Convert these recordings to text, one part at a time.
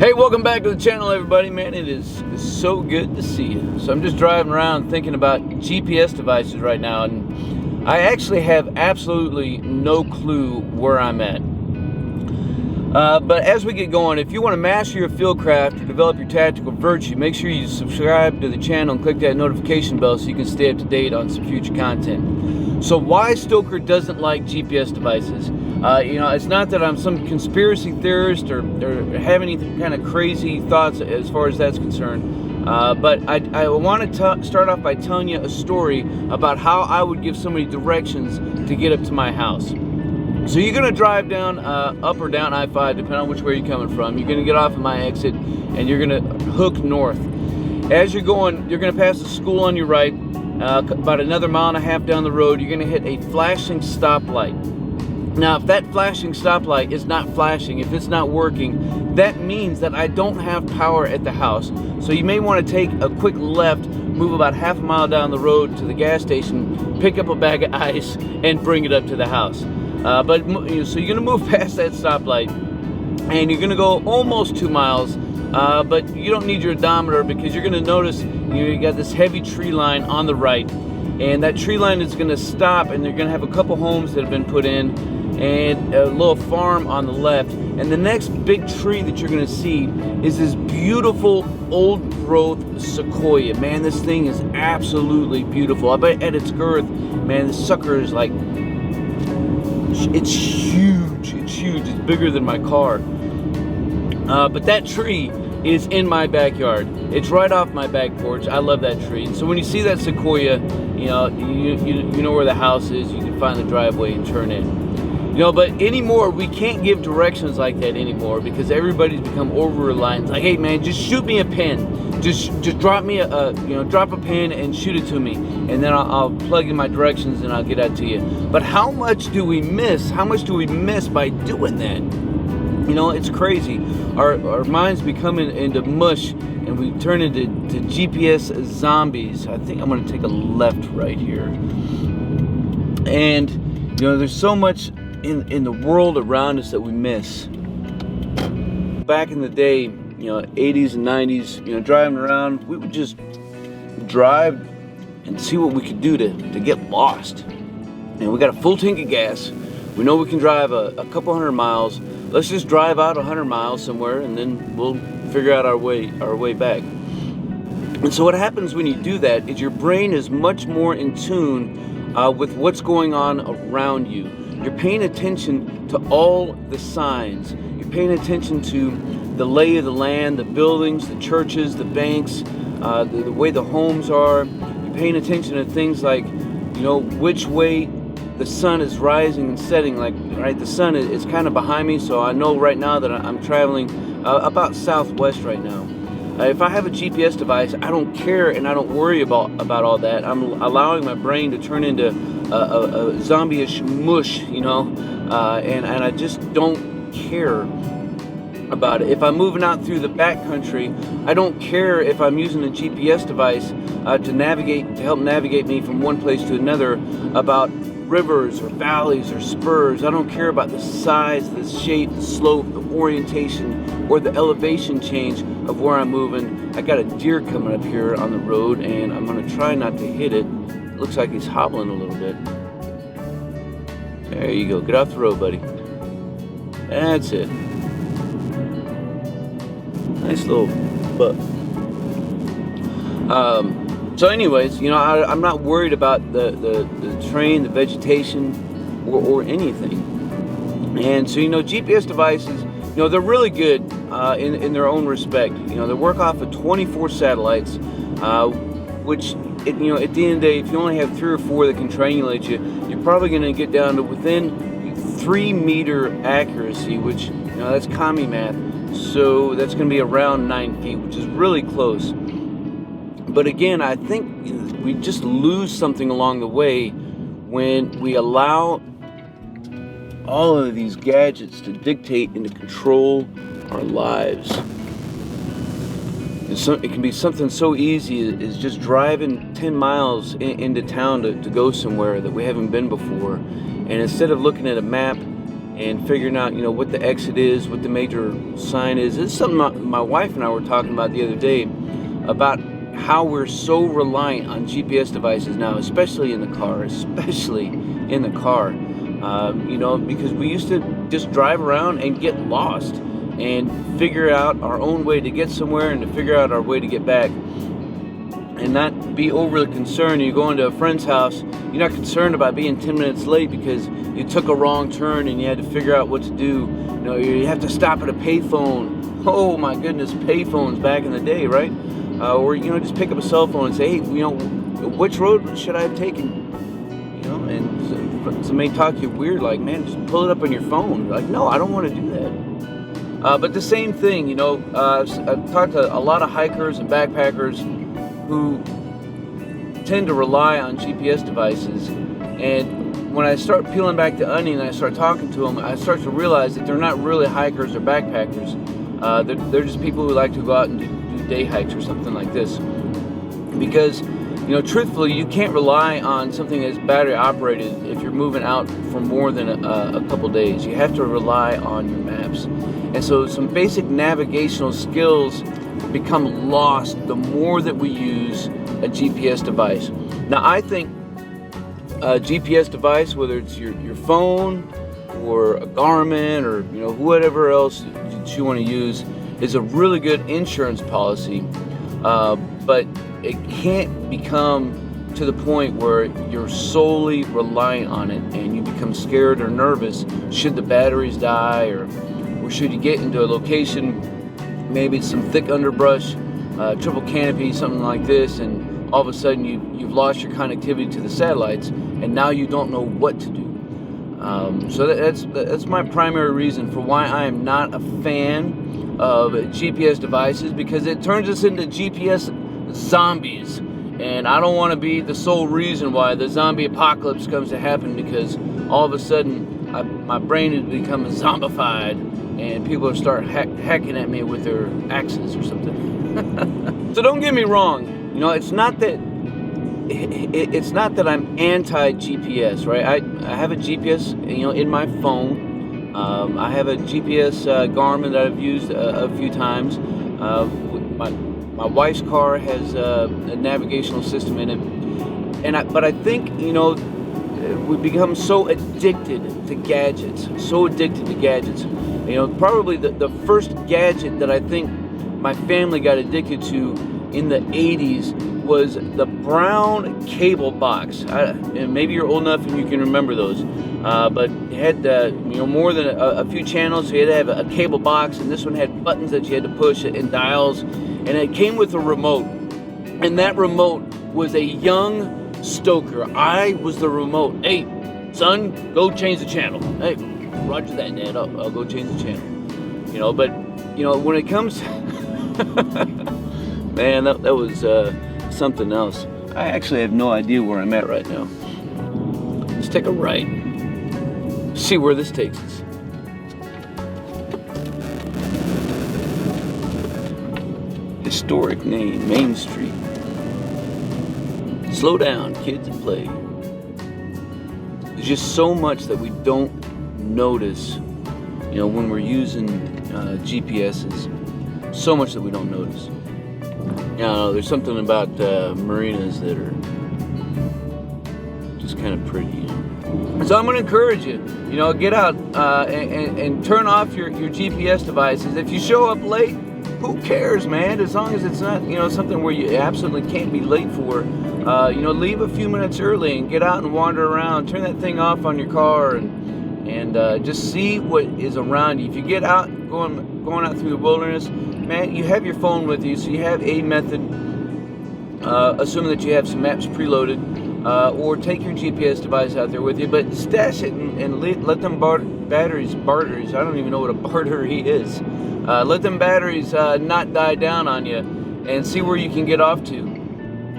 Hey, welcome back to the channel, everybody. Man, it is so good to see you. So I'm just driving around thinking about GPS devices right now, and I actually have absolutely no clue where I'm at. But as we get going, if you want to master your fieldcraft or develop your tactical virtue, make sure you subscribe to the channel and click that notification bell so you can stay up to date on some future content. So why Stoker doesn't like GPS devices? It's not that I'm some conspiracy theorist or have any kind of crazy thoughts as far as that's concerned. But I want to start off by telling you a story about how I would give somebody directions to get up to my house. So you're going to drive down, up or down I-5, depending on which way you're coming from. You're going to get off at my exit, and you're going to hook north. As you're going, you're going to pass the school on your right. About another mile and a half down the road, you're going to hit a flashing stoplight. Now, if that flashing stoplight is not flashing, if it's not working, that means that I don't have power at the house. So you may want to take a quick left, move about half a mile down the road to the gas station, pick up a bag of ice, and bring it up to the house. So you're going to move past that stoplight, and you're going to go almost 2 miles, but you don't need your odometer because you're going to notice you got this heavy tree line on the right, and that tree line is going to stop, and they're going to have a couple homes that have been put in, and a little farm on the left. And the next big tree that you're going to see is this beautiful old growth sequoia. Man, this thing is absolutely beautiful. I bet at its girth, man, this sucker is like, it's huge. It's huge. It's bigger than my car. But that tree is in my backyard. It's right off my back porch. I love that tree. And so when you see that sequoia, you know where the house is. You can find the driveway and turn in. But anymore, we can't give directions like that anymore because everybody's become over-reliant. It's like, hey man, just shoot me a pin. Just drop me drop a pin and shoot it to me, and then I'll plug in my directions and I'll get out to you. But how much do we miss? How much do we miss by doing that? It's crazy. Our minds become into mush, and we turn into GPS zombies. I think I'm going to take a left right here. And there's so much in the world around us that we miss. Back in the day, 80s and 90s, driving around, we would just drive and see what we could do to get lost. And we got a full tank of gas. We know we can drive a couple hundred miles. Let's just drive out 100 miles somewhere, and then we'll figure out our way back. And so what happens when you do that is your brain is much more in tune with what's going on around you. You're paying attention to all the signs. You're paying attention to the lay of the land, the buildings, the churches, the banks, the way the homes are. You're paying attention to things like, which way the sun is rising and setting. Like, right, the sun is kind of behind me, so I know right now that I'm traveling about southwest right now. If I have a GPS device, I don't care and I don't worry about all that. I'm allowing my brain to turn into a zombie-ish mush, and I just don't care about it. If I'm moving out through the backcountry, I don't care if I'm using a GPS device to help navigate me from one place to another, about rivers or valleys or spurs. I don't care about the size, the shape, the slope, the orientation, or the elevation change of where I'm moving. I got a deer coming up here on the road, and I'm going to try not to hit it. It looks like he's hobbling a little bit. There you go. Get off the road, buddy. That's it. Nice little buck. So anyways, I'm not worried about the terrain, the vegetation, or anything. And so, GPS devices, they're really good in their own respect. They work off of 24 satellites, which, at the end of the day, if you only have 3 or 4 that can triangulate you, you're probably going to get down to within 3-meter accuracy, which, that's commie math. So that's going to be around 9 feet, which is really close. But again, I think we just lose something along the way when we allow all of these gadgets to dictate and to control our lives. It can be something so easy as just driving 10 miles into town to go somewhere that we haven't been before. And instead of looking at a map and figuring out, what the exit is, what the major sign is. This is something my wife and I were talking about the other day, about how we're so reliant on GPS devices now, especially in the car, because we used to just drive around and get lost and figure out our own way to get somewhere and to figure out our way to get back, and not be overly concerned. You go into a friend's house, you're not concerned about being 10 minutes late because you took a wrong turn and you had to figure out what to do. You have to stop at a payphone. Oh my goodness, payphones back in the day, right? Or just pick up a cell phone and say, hey, which road should I have taken? And somebody talk to you weird, like, man, just pull it up on your phone. You're like, no, I don't want to do that. But the same thing, I've talked to a lot of hikers and backpackers who tend to rely on GPS devices, and when I start peeling back the onion and I start talking to them, I start to realize that they're not really hikers or backpackers. They're just people who like to go out and do day hikes or something like this. Because, truthfully, you can't rely on something that's battery operated if you're moving out for more than a couple days. You have to rely on your maps. And so some basic navigational skills become lost the more that we use a GPS device. Now, I think a GPS device, whether it's your phone or a Garmin or whatever else that you want to use, is a really good insurance policy, but it can't become to the point where you're solely reliant on it and you become scared or nervous should the batteries die, or should you get into a location, maybe it's some thick underbrush, triple canopy, something like this, and all of a sudden you've lost your connectivity to the satellites and now you don't know what to do. So that's my primary reason for why I am not a fan of GPS devices, because it turns us into GPS zombies, and I don't want to be the sole reason why the zombie apocalypse comes to happen, because all of a sudden my brain has become zombified and people will start hacking at me with their axes or something. So don't get me wrong, it's not that I'm anti-GPS, right? I have a GPS, in my phone. I have a GPS Garmin that I've used a few times. My wife's car has a navigational system in it, but I think we've become so addicted to gadgets. Probably the first gadget that I think my family got addicted to in the 80s was the brown cable box. And maybe you're old enough and you can remember those. But it had more than a few channels, so you had to have a cable box, and this one had buttons that you had to push and dials, and it came with a remote. And that remote was a young stoker. I was the remote. Hey, son, go change the channel. Hey, roger that, Dad. I'll go change the channel. But when it comes, man, that was something else. I actually have no idea where I'm at right now. Let's take a right. See where this takes us. Historic name, Main Street. Slow down, kids, and play. There's just so much that we don't notice, when we're using GPSs. So much that we don't notice. There's something about marinas that are just kind of pretty. So I'm going to encourage you, get out and turn off your GPS devices. If you show up late, who cares, man? As long as it's not, something where you absolutely can't be late for. Leave a few minutes early and get out and wander around. Turn that thing off on your car and just see what is around you. If you get out, going out through the wilderness, man, you have your phone with you, so you have a method, assuming that you have some maps preloaded, or take your GPS device out there with you, but stash it and let them batteries, I don't even know what a battery is. Let them batteries not die down on you, and see where you can get off to.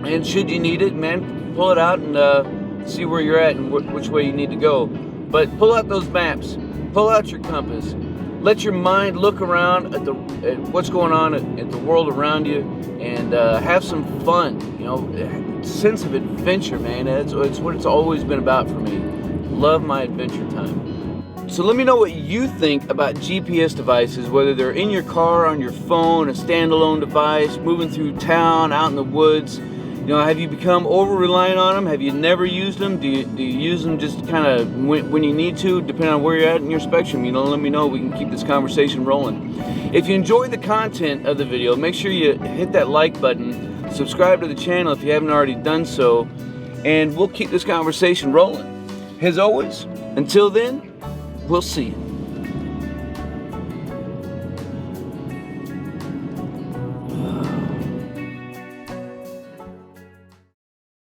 And should you need it, man, pull it out and see where you're at and which way you need to go. But pull out those maps, pull out your compass, let your mind look around at what's going on at the world around you, and have some fun. Sense of adventure, man. It's what it's always been about for me. Love my adventure time. So let me know what you think about GPS devices, whether they're in your car, on your phone, a standalone device, moving through town, out in the woods. You know, have you become over-reliant on them? Have you never used them? Do you use them just kind of when you need to, depending on where you're at in your spectrum? You know, let me know. We can keep this conversation rolling. If you enjoyed the content of the video, make sure you hit that like button, subscribe to the channel if you haven't already done so, and we'll keep this conversation rolling. As always, until then, we'll see you.